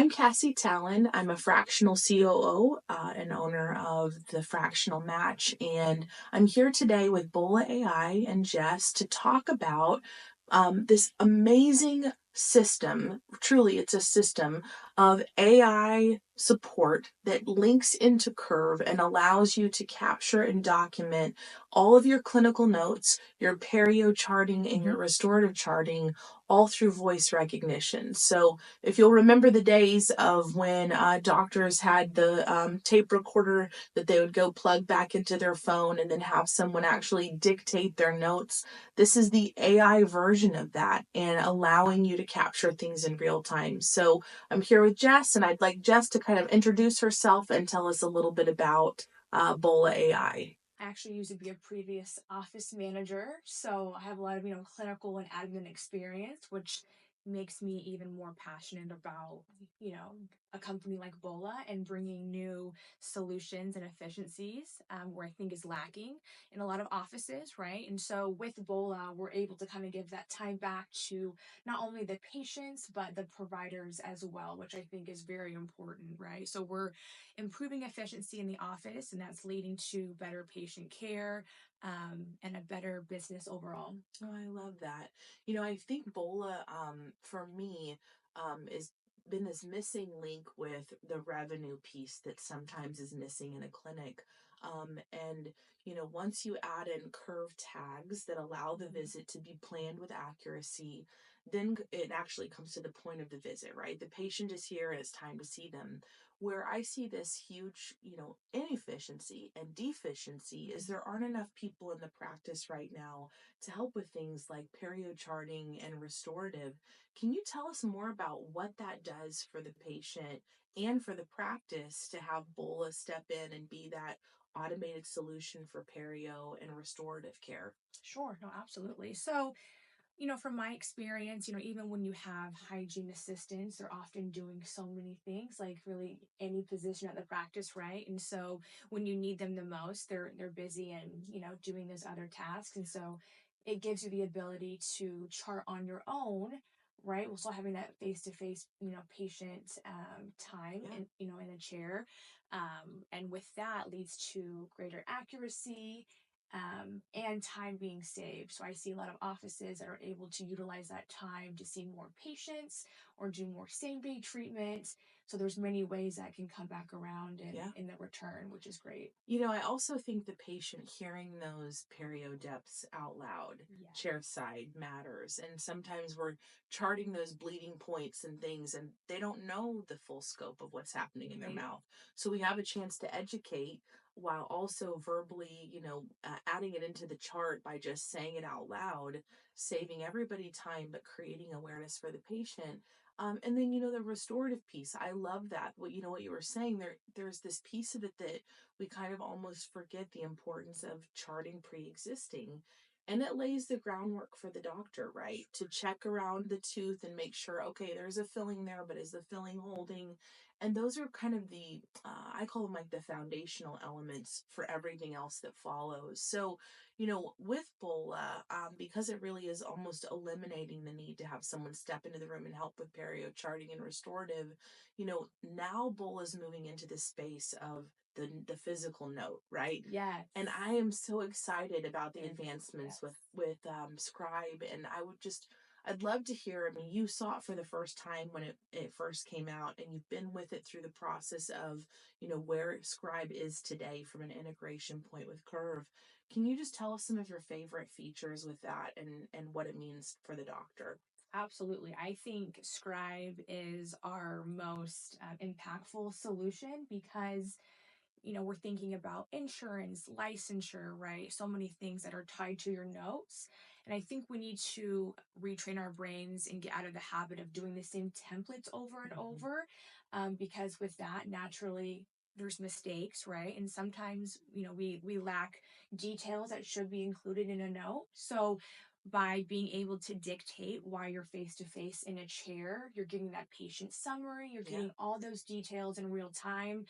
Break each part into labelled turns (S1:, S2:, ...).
S1: I'm Cassie Tallon. I'm a fractional COO and owner of the Fractional Match. And I'm here today with Bola AI and Jess to talk about this amazing system. Truly, it's a system of AI support that links into Curve and allows you to capture and document all of your clinical notes, your perio charting, and your restorative charting all through voice recognition. So, if you'll remember the days of when doctors had the tape recorder that they would go plug back into their phone and then have someone actually dictate their notes, this is the AI version of that and allowing you to capture things in real time. So I'm here with Jess, and I'd like Jess to kind of introduce herself and tell us a little bit about Bola AI.
S2: I actually used to be a previous office manager, so I have a lot of, clinical and admin experience, which makes me even more passionate about, a company like Bola and bringing new solutions and efficiencies where I think is lacking in a lot of offices, right? And so with Bola, we're able to kind of give that time back to not only the patients, but the providers as well, which I think is very important, right? So we're improving efficiency in the office, and that's leading to better patient care and a better business overall.
S1: Oh, I love that. I think Bola, for me, is been this missing link with the revenue piece that sometimes is missing in a clinic. Once you add in curve tags that allow the visit to be planned with accuracy, then it actually comes to the point of the visit, right? The patient is here and it's time to see them. Where I see this huge, inefficiency and deficiency is there aren't enough people in the practice right now to help with things like perio charting and restorative. Can you tell us more about what that does for the patient and for the practice to have Bola step in and be that automated solution for perio and restorative care?
S2: Sure, no, absolutely. So, from my experience, even when you have hygiene assistants, they're often doing so many things, like really any position at the practice, right? And so when you need them the most, they're busy and, doing those other tasks. And so it gives you the ability to chart on your own, right? While still having that face to face, patient time
S1: Yeah.
S2: in, in a chair. And with that leads to greater accuracy and time being saved. So I see a lot of offices that are able to utilize that time to see more patients or do more same day treatment. So there's many ways that can come back around
S1: Yeah.
S2: in the return, which is great.
S1: I also think the patient hearing those perio depths out loud,
S2: Yeah.
S1: chair side, matters. And sometimes we're charting those bleeding points and things, and they don't know the full scope of what's happening in their
S2: Right.
S1: mouth. So we have a chance to educate while also verbally, adding it into the chart by just saying it out loud, saving everybody time, but creating awareness for the patient. And then the restorative piece. I love that. What you were saying there's this piece of it that we kind of almost forget the importance of charting pre-existing, and it lays the groundwork for the doctor, right, to check around the tooth and make sure, okay, there's a filling there, but is the filling holding? And those are kind of the I call them like the foundational elements for everything else that follows. So with Bola, because it really is almost eliminating the need to have someone step into the room and help with perio charting and restorative, now Bola is moving into the space of the physical note, right?
S2: Yes.
S1: And I am so excited about the
S2: Yes.
S1: advancements
S2: Yes.
S1: with Scribe, and I'd love to hear. I mean, you saw it for the first time when it first came out, and you've been with it through the process of where Scribe is today from an integration point with Curve. Can you just tell us some of your favorite features with that and what it means for the doctor?
S2: Absolutely. I think Scribe is our most impactful solution because we're thinking about insurance, licensure, right? So many things that are tied to your notes. And I think we need to retrain our brains and get out of the habit of doing the same templates over and
S1: Mhm.
S2: over. Because with that, naturally, there's mistakes, right? And sometimes, we lack details that should be included in a note. So by being able to dictate why you're face to face in a chair, you're getting that patient summary, you're
S1: Yeah.
S2: getting all those details in real time,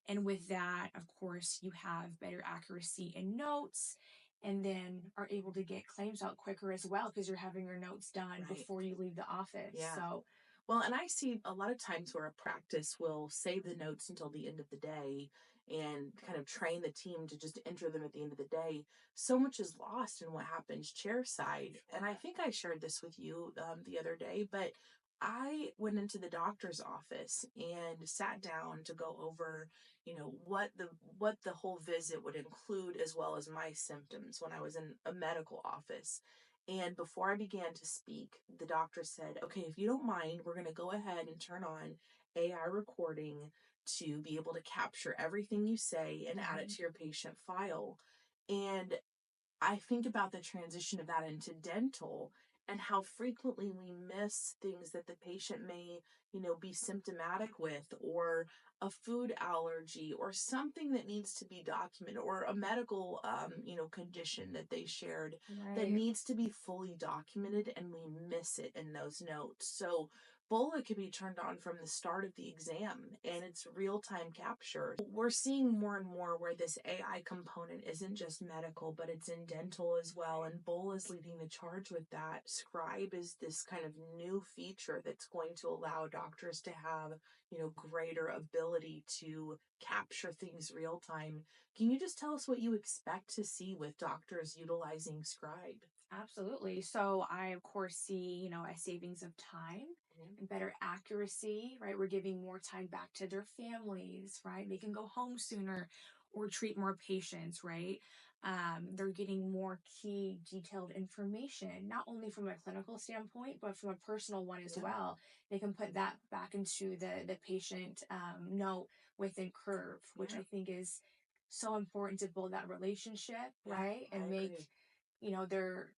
S2: and with that, of course, you have better accuracy in notes and then are able to get claims out quicker as well because you're having your notes done
S1: Right.
S2: before you leave the office.
S1: Yeah.
S2: So
S1: Well, and I see a lot of times where a practice will save the notes until the end of the day and kind of train the team to just enter them at the end of the day. So much is lost in what happens chair side. And I think I shared this with you the other day, but I went into the doctor's office and sat down to go over, what the whole visit would include, as well as my symptoms when I was in a medical office. And before I began to speak, the doctor said, "Okay, if you don't mind, we're going to go ahead and turn on AI recording to be able to capture everything you say and add it to your patient file." And I think about the transition of that into dental and how frequently we miss things that the patient may, be symptomatic with, or a food allergy, or something that needs to be documented, or a medical, condition that they shared that
S2: Right.
S1: needs to be fully documented, and we miss it in those notes. So BOLA can be turned on from the start of the exam and it's real time capture. We're seeing more and more where this AI component isn't just medical, but it's in dental as well. And BOLA is leading the charge with that. Scribe is this kind of new feature that's going to allow doctors to have, greater ability to capture things real time. Can you just tell us what you expect to see with doctors utilizing Scribe?
S2: Absolutely. So I, of course, see, a savings of time
S1: Mhm.
S2: and better accuracy, right? We're giving more time back to their families, right? They can go home sooner or treat more patients, right? They're getting more key, detailed information, not only from a clinical standpoint, but from a personal one as
S1: Yeah.
S2: well. They can put that back into the patient note within Curve, which
S1: Yeah.
S2: I think is so important to build that relationship,
S1: Yeah.
S2: right?
S1: I
S2: And make
S1: agree.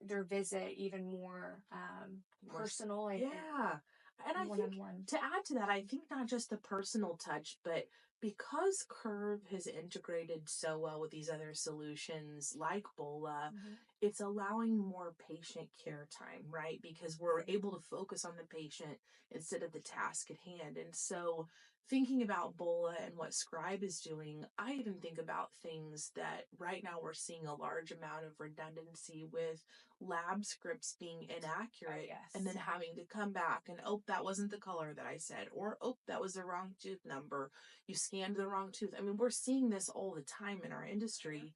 S2: their visit even more
S1: More
S2: personal and
S1: yeah, and I think
S2: one-on-one.
S1: to add to that, I think not just the personal touch, but because Curve has integrated so well with these other solutions like Bola,
S2: Mhm.
S1: it's allowing more patient care time, right? Because we're able to focus on the patient instead of the task at hand. And so thinking about Bola and what Scribe is doing, I even think about things that right now we're seeing a large amount of redundancy with lab scripts being
S2: Oh,
S1: inaccurate and then
S2: yes.
S1: having to come back and, oh, that wasn't the color that I said, or, oh, that was the wrong tooth number. You scanned the wrong tooth. I mean, we're seeing this all the time in our industry.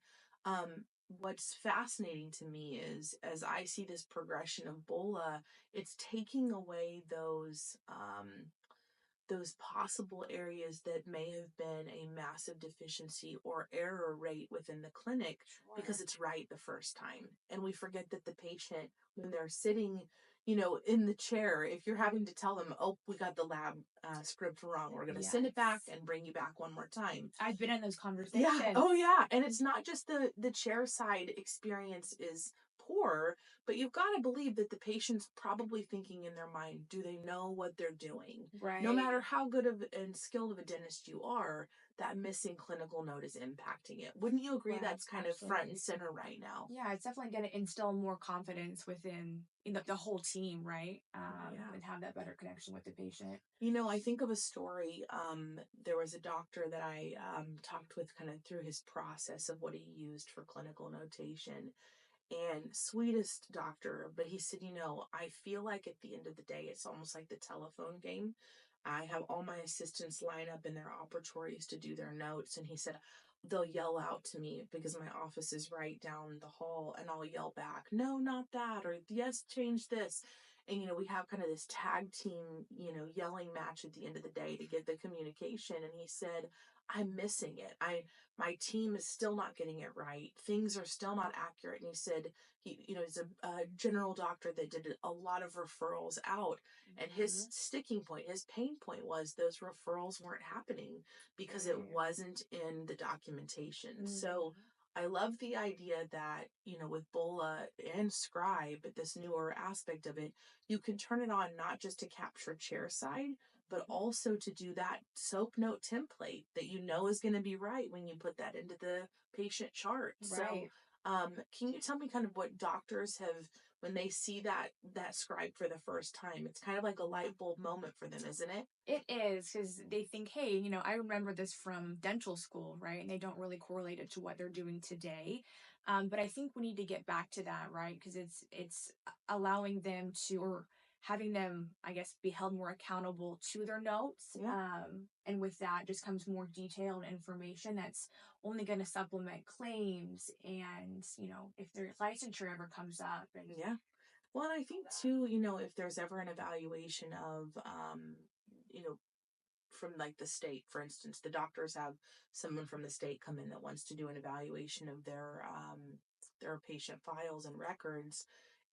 S1: What's fascinating to me is as I see this progression of BOLA, it's taking away those possible areas that may have been a massive deficiency or error rate within the clinic because
S2: Sure.
S1: it's right the first time. And we forget that the patient, when they're sitting, in the chair, if you're having to tell them, oh, we got the lab script wrong, we're going to send it back
S2: Yes.
S1: and bring you back one more time.
S2: I've been in those
S1: Yeah.
S2: conversations.
S1: Oh, yeah. And it's not just the chair side experience is poor, but you've got to believe that the patient's probably thinking in their mind, do they know what they're doing? No
S2: Right.
S1: matter how good of and skilled of a dentist you are, that missing clinical note is impacting it. Wouldn't you agree
S2: Right.
S1: that's kind of front and
S2: Absolutely.
S1: center right now?
S2: Yeah, it's definitely going to instill more confidence within the whole team, right?
S1: Yeah.
S2: And have that better connection with the patient.
S1: I think of a story. There was a doctor that I talked with kind of through his process of what he used for clinical notation, and sweetest doctor, but he said, I feel like at the end of the day it's almost like the telephone game. I have all my assistants line up in their operatories to do their notes, and he said they'll yell out to me because my office is right down the hall, and I'll yell back, no, not that, or yes, change this. And we have kind of this tag team, yelling match at the end of the day to get the communication. And he said, I'm missing it. My team is still not getting it right. Things are still not accurate. And he said he's a general doctor that did a lot of referrals out. And his
S2: Mhm.
S1: sticking point, his pain point was those referrals weren't happening because it
S2: Right.
S1: wasn't in the documentation. So
S2: Mhm.
S1: I love the idea that, with Bola and Scribe, this newer aspect of it, you can turn it on not just to capture chair side, but
S2: Mhm.
S1: also to do that soap note template that is going to be right when you put that into the patient chart. So,
S2: Right.
S1: can you tell me kind of what doctors have when they see that scribe for the first time? It's kind of like a light bulb moment for them, isn't it?
S2: It is because they think, hey, I remember this from dental school, right? And they don't really correlate it to what they're doing today. But I think we need to get back to that, right? Because it's allowing them to, or having them, I guess, be held more accountable to their notes.
S1: Yeah.
S2: And with that just comes more detailed information that's only going to supplement claims and, if their licensure ever comes up. And
S1: Yeah. Well, and I think too, if there's ever an evaluation of, you know, from like the state, for instance, the doctors have someone from the state come in that wants to do an evaluation of their patient files and records.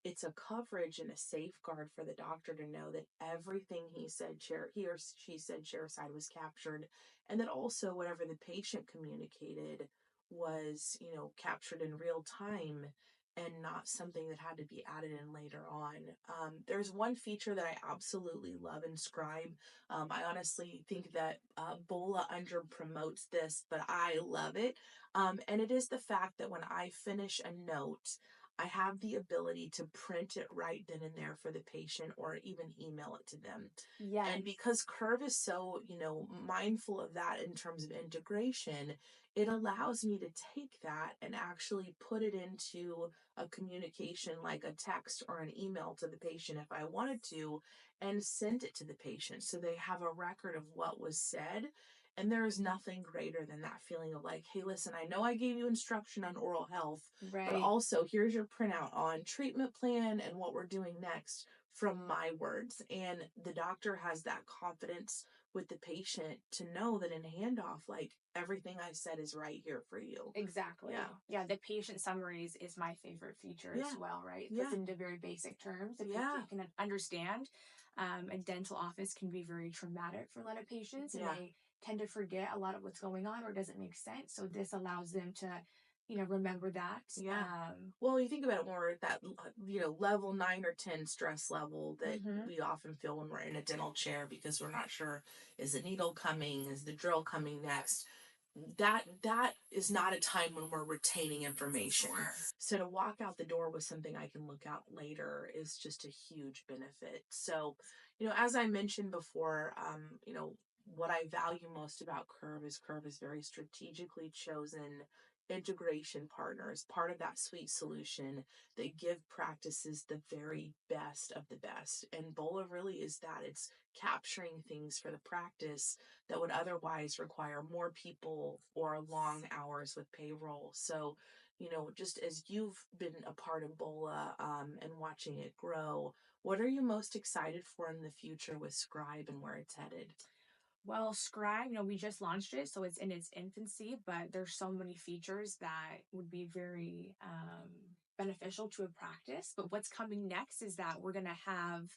S1: It's a coverage and a safeguard for the doctor to know that everything he or she said chairside was captured, and that also whatever the patient communicated was, captured in real time and not something that had to be added in later on. There's one feature that I absolutely love in Scribe. I honestly think that Bola under promotes this, but I love it. And it is the fact that when I finish a note, I have the ability to print it right then and there for the patient or even email it to them. And
S2: yes,
S1: because Curve is so, mindful of that in terms of integration, it allows me to take that and actually put it into a communication like a text or an email to the patient if I wanted to, and send it to the patient so they have a record of what was said. And there is nothing greater than that feeling of like, hey, listen, I know I gave you instruction on oral health, but
S2: right.
S1: also here's your printout on treatment plan and what we're doing next from my words. And the doctor has that confidence with the patient to know that in handoff, like everything I said is right here for you.
S2: Exactly.
S1: Yeah.
S2: Yeah, the patient summaries is my favorite feature as
S1: Yeah.
S2: well, right? It puts
S1: Yeah.
S2: it into very basic terms that
S1: Yeah.
S2: patient can understand. A dental office can be very traumatic for a lot of patients, and
S1: Yeah.
S2: they tend to forget a lot of what's going on or doesn't make sense. So this allows them to, remember that.
S1: Yeah. Well, you think about it more at that, level 9 or 10 stress level that
S2: Mhm.
S1: we often feel when we're in a dental chair because we're not sure, is the needle coming? Is the drill coming next? That is not a time when we're retaining information. So to walk out the door with something I can look out later is just a huge benefit. So, as I mentioned before, what I value most about Curve is very strategically chosen integration partners, part of that suite solution that give practices the very best of the best. And Bola really is that. It's capturing things for the practice that would otherwise require more people or long hours with payroll. So, just as you've been a part of Bola and watching it grow, what are you most excited for in the future with Scribe and where it's headed?
S2: Well, Scribe, we just launched it, so it's in its infancy, but there's so many features that would be very beneficial to a practice. But what's coming next is that we're going to have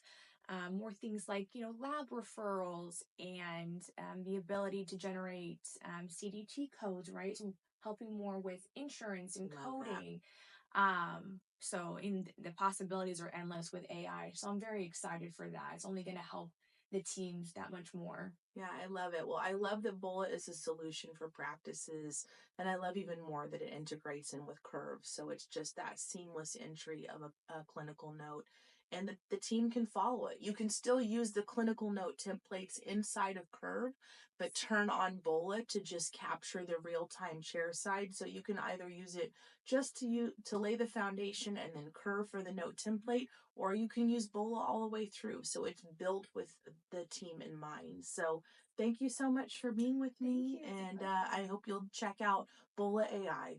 S2: more things like, lab referrals and the ability to generate CDT codes, right? So helping more with insurance and
S1: Love that.
S2: coding. So the possibilities are endless with AI. So I'm very excited for that. It's only going to help the teams that much more.
S1: Yeah, I love it. Well, I love that Bola is a solution for practices, and I love even more that it integrates in with Curve. So it's just that seamless entry of a clinical note, and the team can follow it. You can still use the clinical note templates inside of Curve, but turn on Bola to just capture the real time chair side. So you can either use it just to lay the foundation and then Curve for the note template, or you can use Bola all the way through. So it's built with the team in mind. So thank you so much for being with
S2: Thank
S1: me,
S2: you. It's a
S1: and
S2: pleasure.
S1: I hope you'll check out Bola AI.